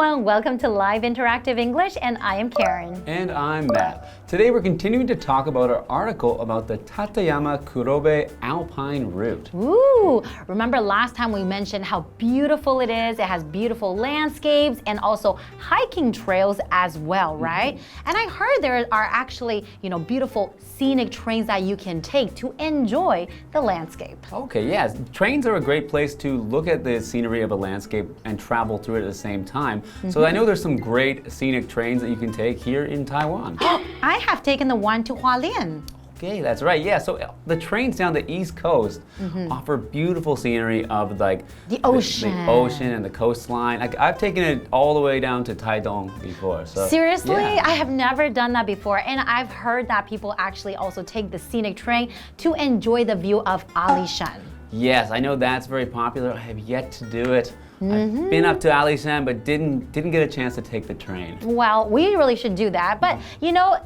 everyone, welcome to Live Interactive English, and I am Karen. And I'm Matt. Today we're continuing to talk about our article about the Tateyama Kurobe Alpine Route. Ooh, remember last time we mentioned how beautiful it is. It has beautiful landscapes and also hiking trails as well, right? And I heard there are actually, beautiful scenic trains that you can take to enjoy the landscape. Okay, yes. Trains are a great place to look at the scenery of a landscape and travel through it at the same time. So I know there's some great scenic trains that you can take here in Taiwan. I have taken the one to Hualien. Okay, that's right. Yeah, so the trains down the East Coast offer beautiful scenery of like the ocean and the coastline. I've taken it all the way down to Taidong before. So, seriously? yeah. I have never done that before, and I've heard that people actually also take the scenic train to enjoy the view of Alishan. Yes, I know that's very popular. I have yet to do it. I've been up to Alishan, but didn't get a chance to take the train. Well, we really should do that. But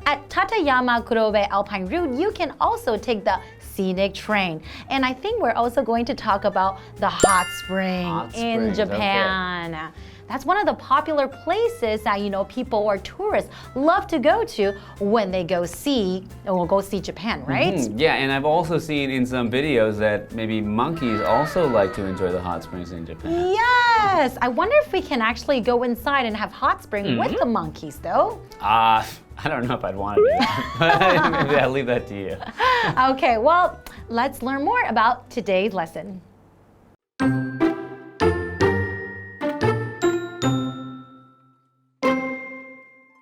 at Tateyama Kurobe Alpine Route, you can also take the scenic train. And I think we're also going to talk about the hot spring in Japan. Okay. That's one of the popular places that people or tourists love to go to when they go see Japan, right? Yeah, and I've also seen in some videos that maybe monkeys also like to enjoy the hot springs in Japan. Yes, I wonder if we can actually go inside and have hot spring with the monkeys, though. I don't know if I'd want to do that. Maybe I'll leave that to you. Okay, well, let's learn more about today's lesson.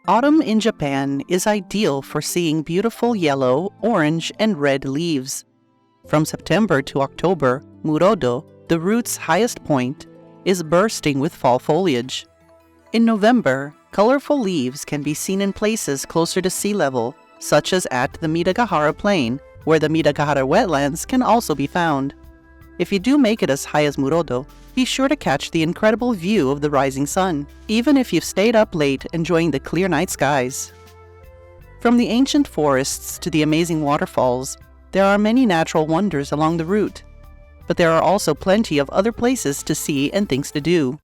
Autumn in Japan is ideal for seeing beautiful yellow, orange, and red leaves. From September to October, Murodo, the route's highest point, is bursting with fall foliage. In November, colorful leaves can be seen in places closer to sea level, such as at the Midagahara Plain, where the Midagahara wetlands can also be found. If you do make it as high as Murodo, be sure to catch the incredible view of the rising sun, even if you've stayed up late enjoying the clear night skies. From the ancient forests to the amazing waterfalls, there are many natural wonders along the route. But there are also plenty of other places to see and things to do.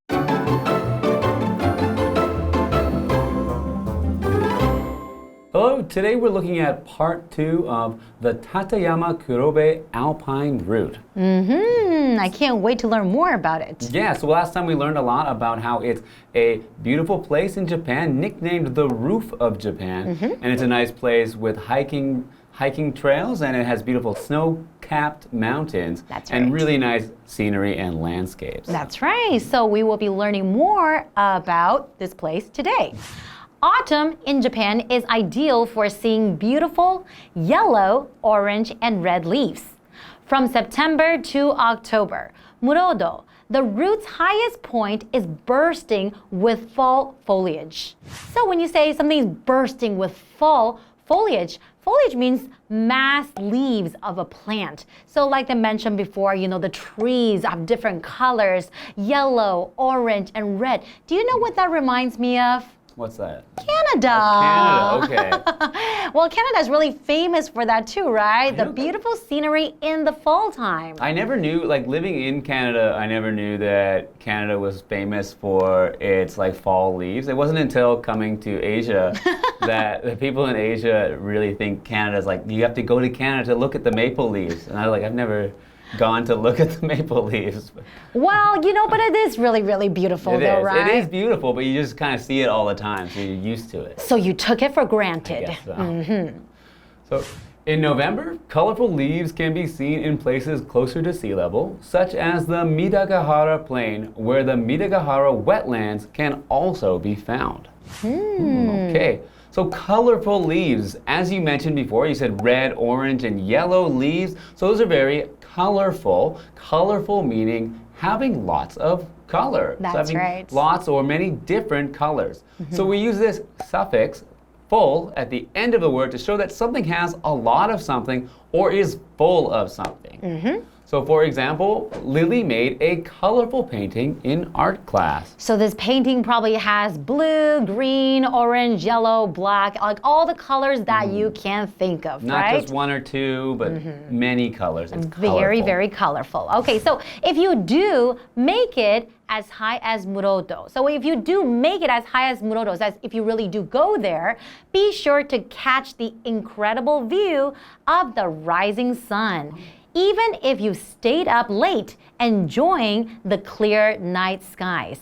Hello, today we're looking at part 2 of the Tateyama Kurobe Alpine Route. I can't wait to learn more about it. Yeah, so last time we learned a lot about how it's a beautiful place in Japan, nicknamed the Roof of Japan. And it's a nice place with hiking trails, and it has beautiful snow-capped mountains. That's right. And really nice scenery and landscapes. That's right. So we will be learning more about this place today. Autumn in Japan is ideal for seeing beautiful yellow, orange, and red leaves. From September to October, Murodo, the route's highest point, is bursting with fall foliage. So when you say something's bursting with fall foliage, foliage means mass leaves of a plant. So like I mentioned before, the trees have different colors, yellow, orange, and red. Do you know what that reminds me of? What's that? Canada. Oh, Canada, okay. Well, Canada is really famous for that too, right? The beautiful scenery in the fall time. I never knew, living in Canada, I never knew that Canada was famous for its fall leaves. It wasn't until coming to Asia that the people in Asia really think Canada's you have to go to Canada to look at the maple leaves. And I was I've never gone to look at the maple leaves. Well, but it is really, really beautiful right? It is beautiful, but you just kind of see it all the time, so you're used to it. So you took it for granted. I guess so. So in November, colorful leaves can be seen in places closer to sea level, such as the Midagahara Plain, where the Midagahara wetlands can also be found. Okay. So colorful leaves, as you mentioned before, you said red, orange, and yellow leaves. So those are very colorful. Colorful meaning having lots of color. That's right. Lots or many different colors. So we use this suffix full at the end of the word to show that something has a lot of something or is full of something. So for example, Lily made a colorful painting in art class. So this painting probably has blue, green, orange, yellow, black, like all the colors that you can think of, Not right? just one or two, but many colors. It's Very, colorful. very colorful. Okay, so if you do make it as high as Murodo, so if you do make it as high as Murodo, as if you really do go there, be sure to catch the incredible view of the rising sun. Even if you stayed up late enjoying the clear night skies.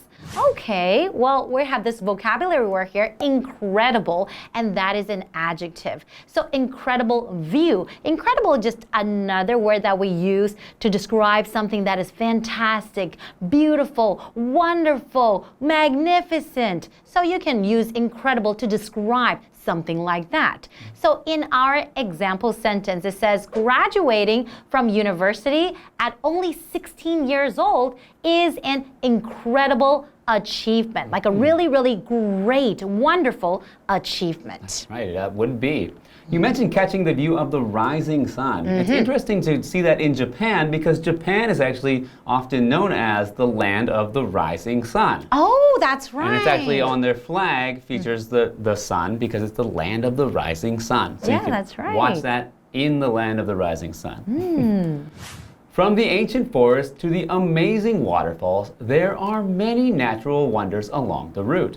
Okay, well, we have this vocabulary word here, incredible, and that is an adjective. So incredible view. Incredible is just another word that we use to describe something that is fantastic, beautiful, wonderful, magnificent. So you can use incredible to describe something like that. So in our example sentence, it says graduating from university at only 16 years old is an incredible achievement, like a really, really great, wonderful achievement. That's right, that would be. You mentioned catching the view of the rising sun. It's interesting to see that in Japan because Japan is actually often known as the land of the rising sun. Oh, that's right. And it's actually on their flag features the sun because it's the land of the rising sun. So Yeah, you can that's right. watch that in the land of the rising sun. From the ancient forest to the amazing waterfalls, there are many natural wonders along the route.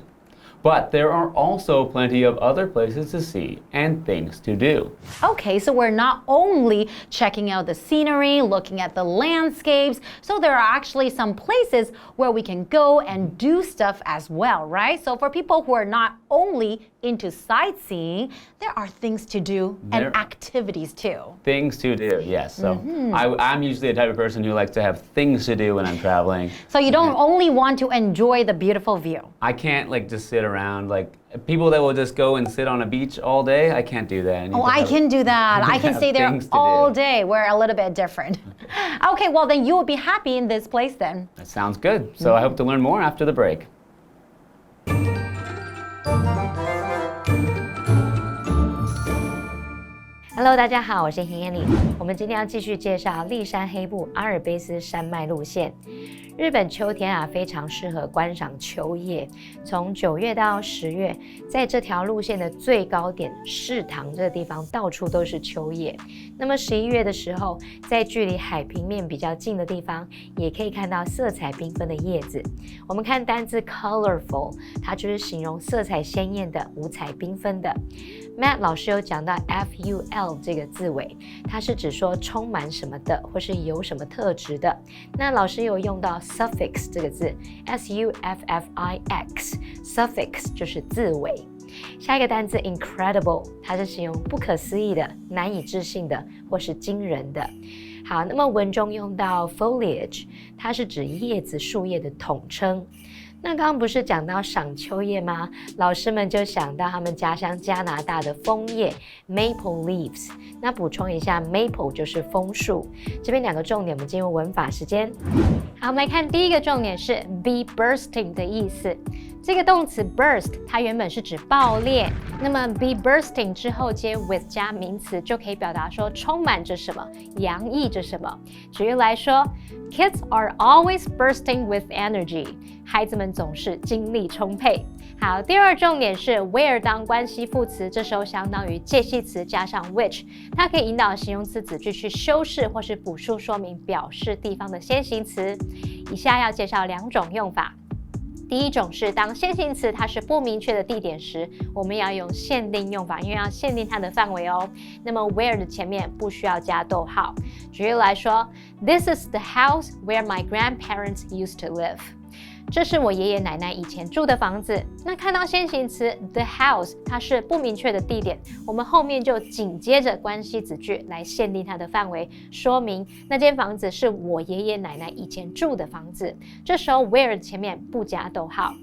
But there are also plenty of other places to see and things to do. Okay, so we're not only checking out the scenery, looking at the landscapes, so there are actually some places where we can go and do stuff as well, right? So for people who are not only into sightseeing, there are things to do and activities too. Things to do, yes. So I'm usually the type of person who likes to have things to do when I'm traveling. So you don't only want to enjoy the beautiful view. I can't like just sit around like people that will just go and sit on a beach all day. I can't do that. Oh, I can do that. I can stay there all day. We're a little bit different. Okay, well then you will be happy in this place then. That sounds good. So I hope to learn more after the break. Hello， 大家好，我是 Hanny。我们今天要继续介绍立山黑部阿尔卑斯山脉路线。日本秋天啊，非常适合观赏秋叶。从9月到10月，在这条路线的最高点世堂这个地方，到处都是秋叶。那么11月的时候，在距离海平面比较近的地方，也可以看到色彩缤纷的叶子。我们看单字 colorful， 它就是形容色彩鲜艳的、五彩缤纷的。Matt 老师有讲到 FUL 这个字尾，它是指说充满什么的，或是有什么特质的。那老师有用到 suffix 这个字 SUFFIX，suffix 就是字尾。下一个单字 incredible， 它是形容不可思议的、难以置信的，或是惊人的。好，那么文中用到 foliage， 它是指叶子、树叶的统称。那刚刚不是讲到赏秋叶吗？老师们就想到他们家乡加拿大的枫叶 maple leaves。那补充一下 ，maple 就是枫树。这边2个重点，我们进入文法时间。好，我们来看第一个重点是 be bursting 的意思。这个动词 burst 它原本是指爆裂，那么 be bursting 之后接 with 加名词就可以表达说充满着什么，洋溢着什么。举例来说 ，Kids are always bursting with energy， 孩子们总是精力充沛。好，第二重点是 where 当关系副词，这时候相当于介系词加上 which， 它可以引导形容词子句去修饰或是补述说明表示地方的先行词。以下要介绍2种用法。第一种是当先行词它是不明确的地点时，我们要用限定用法，因为要限定它的范围哦。那么 where 的前面不需要加逗号。举例来说 ，This is the house where my grandparents used to live。这是我爷爷奶奶以前住的房子。那看到先行词 the house， 它是不明确的地点，我们后面就紧接着关系子句来限定它的范围，说明那间房子是我爷爷奶奶以前住的房子。这时候 where 前面不加逗号。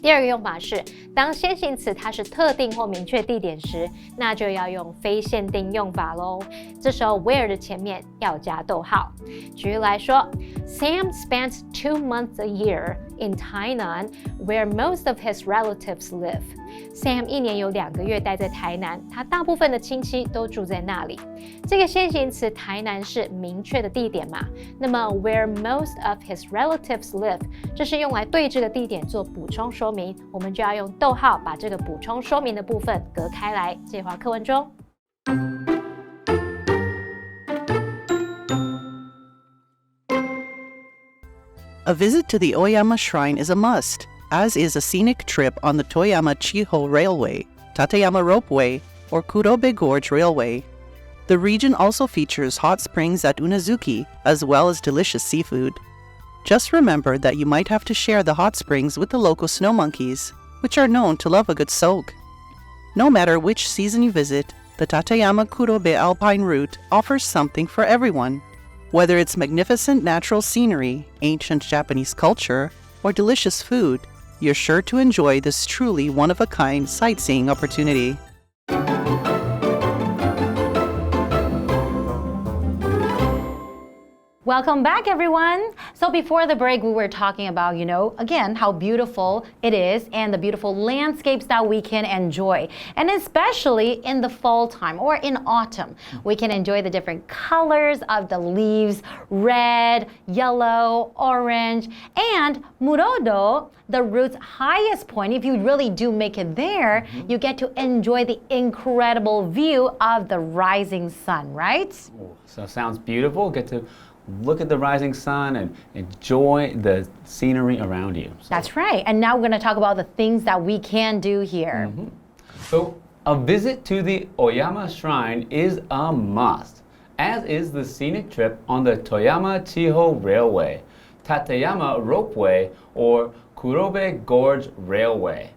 第二个用法是，当先行词它是特定或明确地点时，那就要用非限定用法咯。这时候 where 的前面要加逗号。举例来说 ，Sam spent 2 months a year in Tainan, where most of his relatives live. Sam 1年有2个月待在台南，他大部分的亲戚都住在那里。这个先行词台南是明确的地点嘛，那么 where most of his relatives live 这是用来对这个地点做补充说明，我们就要用逗号把这个补充说明的部分隔开来，这话课文中。A visit to the Oyama Shrine is a must, as is a scenic trip on the Toyama-Chiho Railway, Tateyama Ropeway, or Kurobe Gorge Railway. The region also features hot springs at Unazuki, as well as delicious seafood. Just remember that you might have to share the hot springs with the local snow monkeys, which are known to love a good soak. No matter which season you visit, the Tateyama Kurobe Alpine Route offers something for everyone. Whether it's magnificent natural scenery, ancient Japanese culture, or delicious food, you're sure to enjoy this truly one-of-a-kind sightseeing opportunity. Welcome back, everyone. So before the break, we were talking about, again, how beautiful it is and the beautiful landscapes that we can enjoy. And especially in the fall time or in autumn, we can enjoy the different colors of the leaves, red, yellow, orange, and Murodo, the route's highest point. If you really do make it there, you get to enjoy the incredible view of the rising sun, right? Ooh, so sounds beautiful. Get to look at the rising sun and enjoy the scenery around you. That's right. And now we're going to talk about the things that we can do here. So a visit to the Oyama Shrine is a must, as is the scenic trip on the Toyama-Chiho Railway, Tateyama Ropeway, or Kurobe Gorge Railway.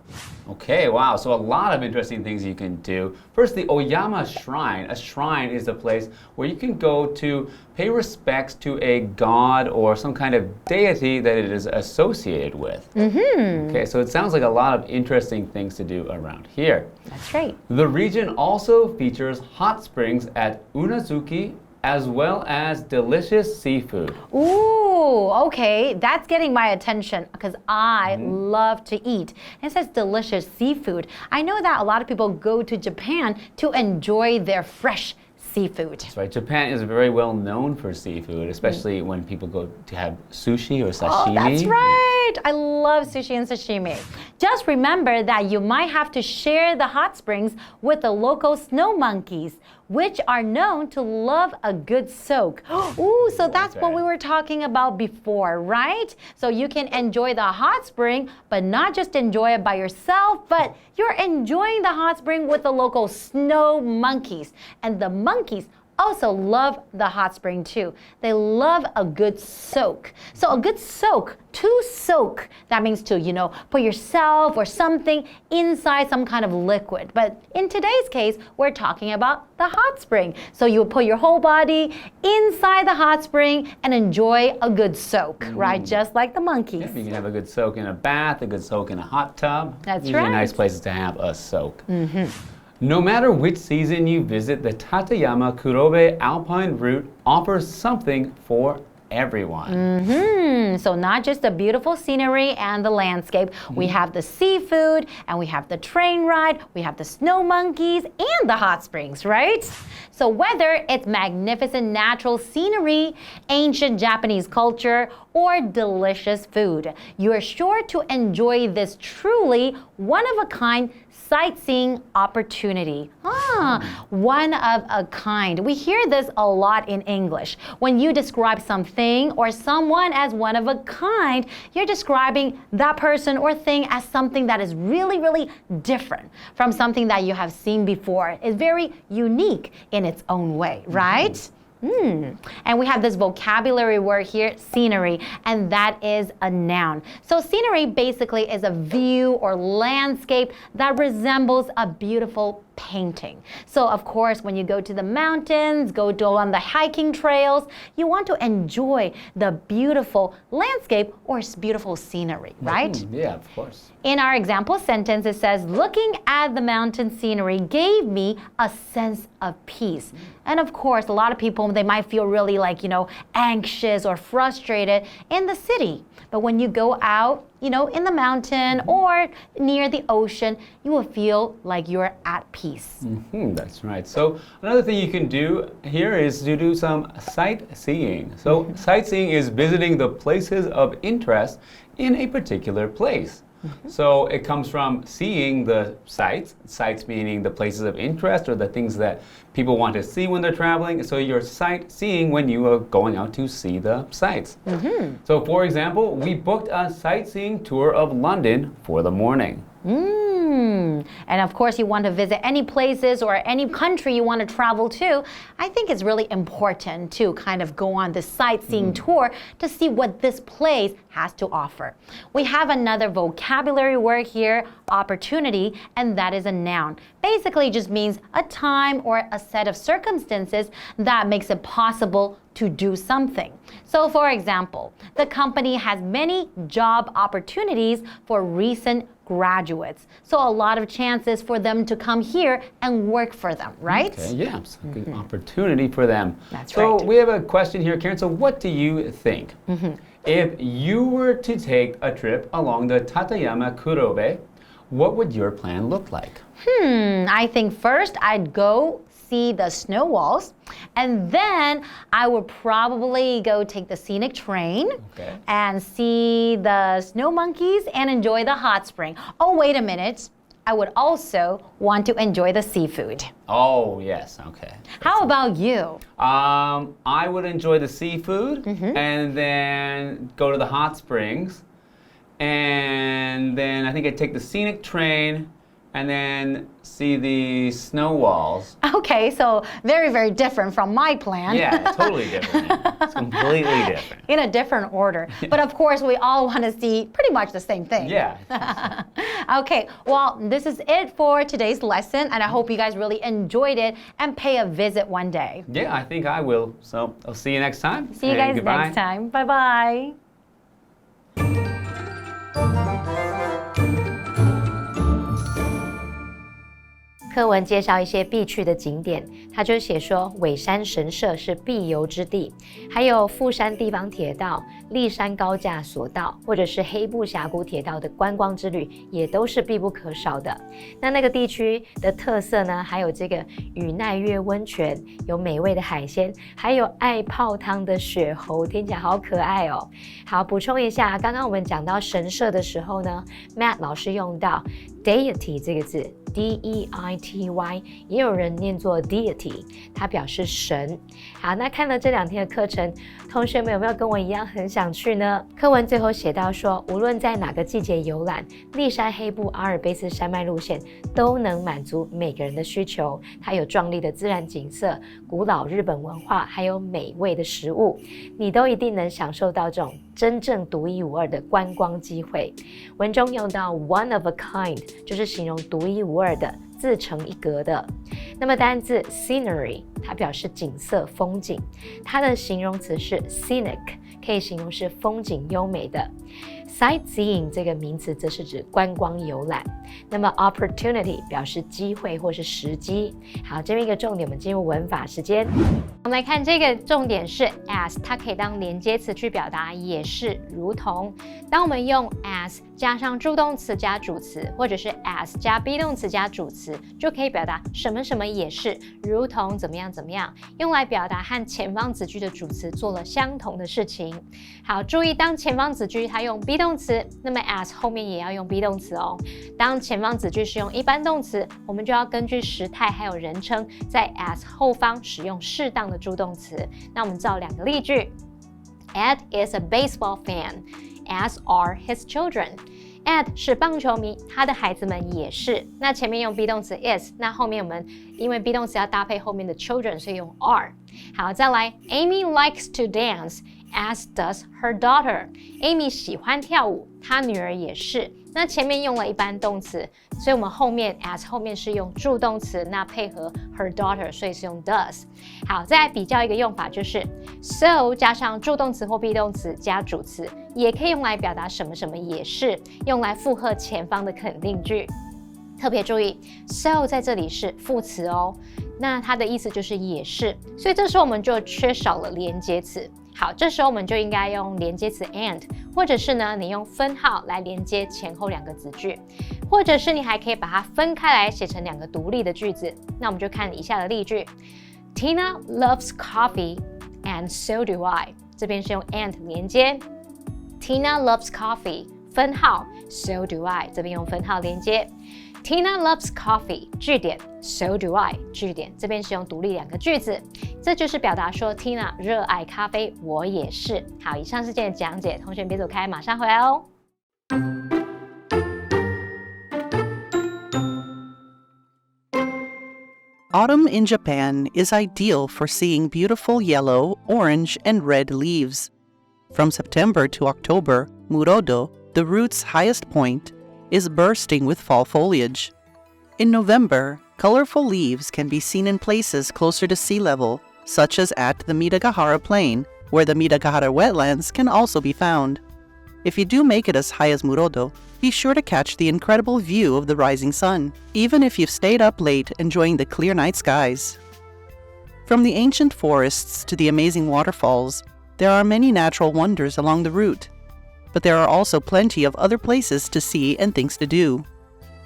Okay, wow, so a lot of interesting things you can do. First, the Oyama Shrine. A shrine is a place where you can go to pay respects to a god or some kind of deity that it is associated with. Okay, so it sounds like a lot of interesting things to do around here. That's right. The region also features hot springs at Unazuki, as well as delicious seafood. Ooh, okay, that's getting my attention because I love to eat. It says delicious seafood. I know that a lot of people go to Japan to enjoy their fresh seafood. That's right. Japan is very well known for seafood, especially when people go to have sushi or sashimi. Oh, that's right. I love sushi and sashimi. Just remember that you might have to share the hot springs with the local snow monkeys, which are known to love a good soak. Ooh, so that's what we were talking about before, right? So you can enjoy the hot spring, but not just enjoy it by yourself, but you're enjoying the hot spring with the local snow monkeys. And the monkeys also love the hot spring too. They love a good soak. So a good soak, to soak, that means to, put yourself or something inside some kind of liquid. But in today's case, we're talking about the hot spring. So you put your whole body inside the hot spring and enjoy a good soak, right? Just like the monkeys. Yeah, you can have a good soak in a bath, a good soak in a hot tub. That's These right. are nice places to have a soak. No matter which season you visit, the Tateyama Kurobe Alpine Route offers something for everyone. So not just the beautiful scenery and the landscape. We have the seafood, and we have the train ride, we have the snow monkeys, and the hot springs, right? So whether it's magnificent natural scenery, ancient Japanese culture, or delicious food, you are sure to enjoy this truly one-of-a-kind sightseeing opportunity. One of a kind. We hear this a lot in English. When you describe something or someone as one of a kind, you're describing that person or thing as something that is really, really different from something that you have seen before. It's very unique in its own way, right? And we have this vocabulary word here, scenery, and that is a noun. So scenery basically is a view or landscape that resembles a beautiful painting. So of course, when you go to the mountains, go on the hiking trails, you want to enjoy the beautiful landscape or beautiful scenery, right? Yeah, of course. In our example sentence, it says, looking at the mountain scenery gave me a sense of peace. And of course, a lot of people, they might feel really like, anxious or frustrated in the city. But when you go out in the mountain or near the ocean, you will feel like you're at peace. That's right. So another thing you can do here is to do some sightseeing. So sightseeing is visiting the places of interest in a particular place. So it comes from seeing the sights meaning the places of interest or the things that people want to see when they're traveling. So you're sightseeing when you are going out to see the sights. So for example, we booked a sightseeing tour of London for the morning. And of course, you want to visit any places or any country you want to travel to. I think it's really important to kind of go on this sightseeing tour to see what this place has to offer. We have another vocabulary word here, opportunity, and that is a noun. Basically, it just means a time or a set of circumstances that makes it possible to do something. So for example, the company has many job opportunities for recent graduates. So a lot of chances for them to come here and work for them, right? Okay, yeah, it's a good opportunity for them. That's so right. We have a question here, Karen. So what do you think? If you were to take a trip along the Tateyama Kurobe, what would your plan look like? I think first I'd go see the snow walls, and then I would probably go take the scenic train and see the snow monkeys and enjoy the hot spring. Oh, wait a minute. I would also want to enjoy the seafood. Oh, yes, okay. How about you? I would enjoy the seafood and then go to the hot springs. And then I think I'd take the scenic train and then see the snow walls. Okay, so very, very different from my plan. Yeah, totally different. It's completely different. In a different order. But of course, we all want to see pretty much the same thing. Yeah. Okay, well, this is it for today's lesson, and I hope you guys really enjoyed it and pay a visit one day. Yeah, I think I will. So I'll see you next time. See you guys goodbye. next time. Bye-bye. 课文介绍一些必去的景点，他就写说尾山神社是必游之地，还有富山地方铁道、立山高架索道，或者是黑部峡谷铁道的观光之旅，也都是必不可少的。那个地区的特色呢，还有这个宇奈月温泉，有美味的海鲜，还有爱泡汤的雪猴，听起来好可爱哦。好，补充一下，刚刚我们讲到神社的时候呢 ，Matt 老师用到 deity 这个字。D-E-I-T-Y 也有人念作 deity， 它表示神。好，那看了这2天的课程，同学们有没有跟我一样很想去呢？课文最后写到说，无论在哪个季节游览，立山黑部阿尔卑斯山脉路线都能满足每个人的需求。它有壮丽的自然景色、古老日本文化，还有美味的食物，你都一定能享受到这种真正独一无二的观光机会。文中用到 one of a kind， 就是形容独一无二的、自成一格的。那么单字 scenery 它表示景色、风景，它的形容词是 scenic， 可以形容是风景优美的。Sightseeing 这个名词则是指观光游览。那么 opportunity 表示机会或是时机。好，这边一个重点，我们进入文法时间。我们来看这个重点是 as， 它可以当连接词去表达也是、如同。当我们用 as 加上助动词加主词，或者是 as 加 be 动词加主词，就可以表达什么什么也是，如同怎么样怎么样，用来表达和前方子句的主词做了相同的事情。好，注意当前方子句它用 be 动词，那么 as 后面也要用 be 动词哦。当前方子句是用一般动词，我们就要根据时态还有人称，在 as 后方使用适当的助动词。那我们造2个例句 ：Ed is a baseball fan, as are his children. Ed 是棒球迷，他的孩子们也是。那前面用 be 动词 is， 那后面我们因为 be 动词要搭配后面的 children， 所以用 are。好，再来 ，Amy likes to dance。As does her daughter. Amy 喜欢跳舞，她女儿也是。那前面用了一般动词，所以我们后面 as 后面是用助动词，那配合 her daughter， 所以是用 does。好，再来比较一个用法，就是 so 加上助动词或 be 动词加主词，也可以用来表达什么什么也是，用来附和前方的肯定句。特别注意 ，so 在这里是副词哦，那它的意思就是也是，所以这时候我们就缺少了连接词。好，这时候我们就应该用连接词 and， 或者是呢，你用分号来连接前后两个子句，或者是你还可以把它分开来写成两个独立的句子。那我们就看以下的例句 ：Tina loves coffee and so do I。这边是用 and 连接 ，Tina loves coffee 分号 ，so do I 这边用分号连接。Tina loves coffee 句点 ，so do I 句点，这边是用独立两个句子，这就是表达说 Tina 热爱咖啡，我也是。好，以上是今天的讲解，同学别走开，马上回来哦。Autumn in Japan is ideal for seeing beautiful yellow, orange, and red leaves. From September to October, Murodo, the route's highest point, is bursting with fall foliage. In November, colorful leaves can be seen in places closer to sea level, such as at the Midagahara Plain, where the Midagahara wetlands can also be found. If you do make it as high as Murodo, be sure to catch the incredible view of the rising sun, even if you've stayed up late enjoying the clear night skies. From the ancient forests to the amazing waterfalls, there are many natural wonders along the route. But there are also plenty of other places to see and things to do.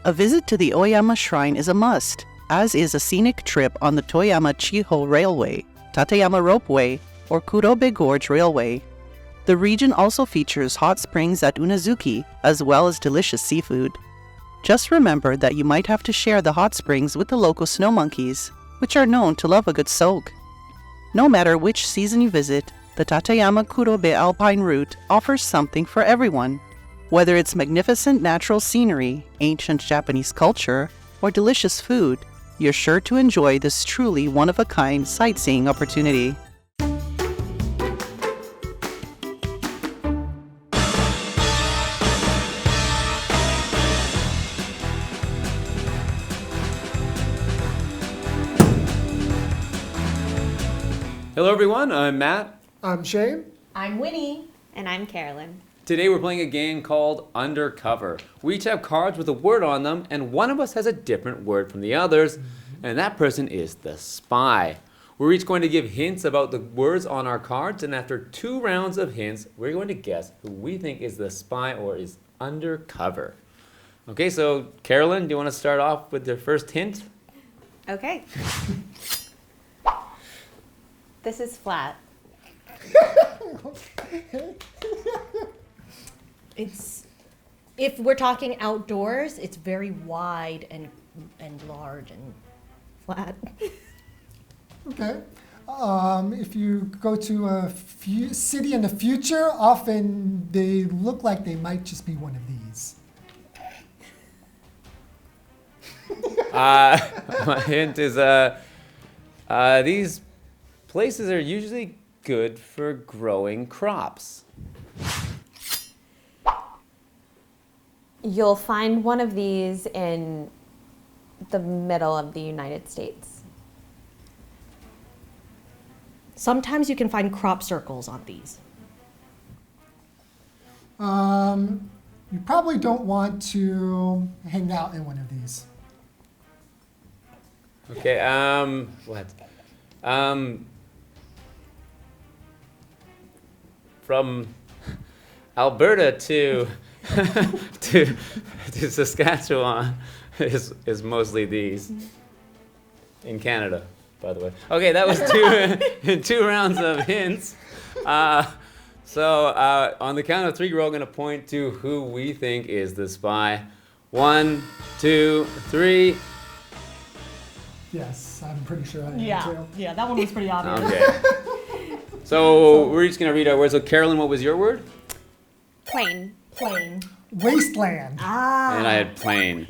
A visit to the Oyama Shrine is a must, as is a scenic trip on the Toyama Chiho Railway, Tateyama Ropeway, or Kurobe Gorge Railway. The region also features hot springs at Unazuki, as well as delicious seafood. Just remember that you might have to share the hot springs with the local snow monkeys, which are known to love a good soak. No matter which season you visit, the Tateyama Kurobe Alpine Route offers something for everyone. Whether it's magnificent natural scenery, ancient Japanese culture, or delicious food, you're sure to enjoy this truly one-of-a-kind sightseeing opportunity. Hello everyone, I'm Matt. I'm Shane. I'm Winnie. And I'm Carolyn. Today we're playing a game called Undercover. We each have cards with a word on them, and one of us has a different word from the others, and that person is the spy. We're each going to give hints about the words on our cards, and after 2 rounds of hints, we're going to guess who we think is the spy or is undercover. Okay, so Carolyn, do you want to start off with your first hint? Okay. This is flat. If we're talking outdoors, it's very wide and large and flat. Okay. If you go to a city in the future, often they look like they might just be one of these. My hint is these places are usually good for growing crops. You'll find one of these in the middle of the United States. Sometimes you can find crop circles on these. You probably don't want to hang out in one of these. Okay, what? From Alberta to to Saskatchewan is mostly these. In Canada, by the way. Okay, that was 2 rounds of hints. So on the count of 3, we're all going to point to who we think is the spy. 1, 2, 3. Yes, I'm pretty sure I am too. Yeah, that one was pretty obvious. Okay. So we're just going to read our words. So Carolyn, what was your word? Plain. Plain. Wasteland. And I had plain.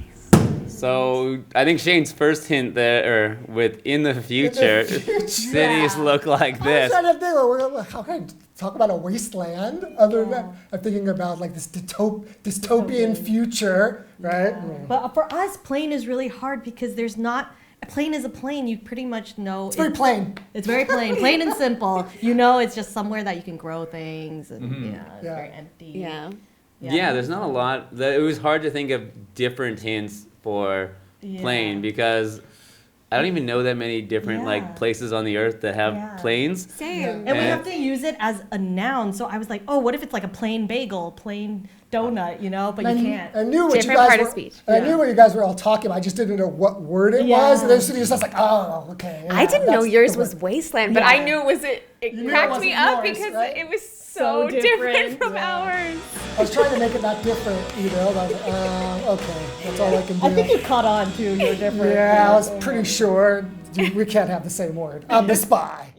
So I think Shane's first hint there, with in the future, cities look like this. I was trying to think, how can I talk about a wasteland? Other than I'm thinking about like this dystopian future, right? But for us, plain is really hard because there's not. A plane is a plane. You pretty much know. It's very plain. It's very plain. Plain and simple. You know, it's just somewhere that you can grow things and it's very empty. Yeah. Yeah, there's not a lot. It was hard to think of different hints for plane because I don't even know that many different like places on the earth that have planes. Same. And we have to use it as a noun. So I was like, oh, what if it's like a plain bagel, plain donut, you know? But you can't. I knew what Different you guys part were, of speech. I knew what you guys were all talking about. I just didn't know what word it was. And then so you're just like, oh, okay. I didn't know that's yours the was word. wasteland, but I knew it was it knew it cracked me wasn't up yours, because right? it was so different from ours. I was trying to make it that different, you know. I was like, okay, that's all I can do. I think you caught on too. You're different. Yeah, I was pretty sure we can't have the same word. I'm the spy.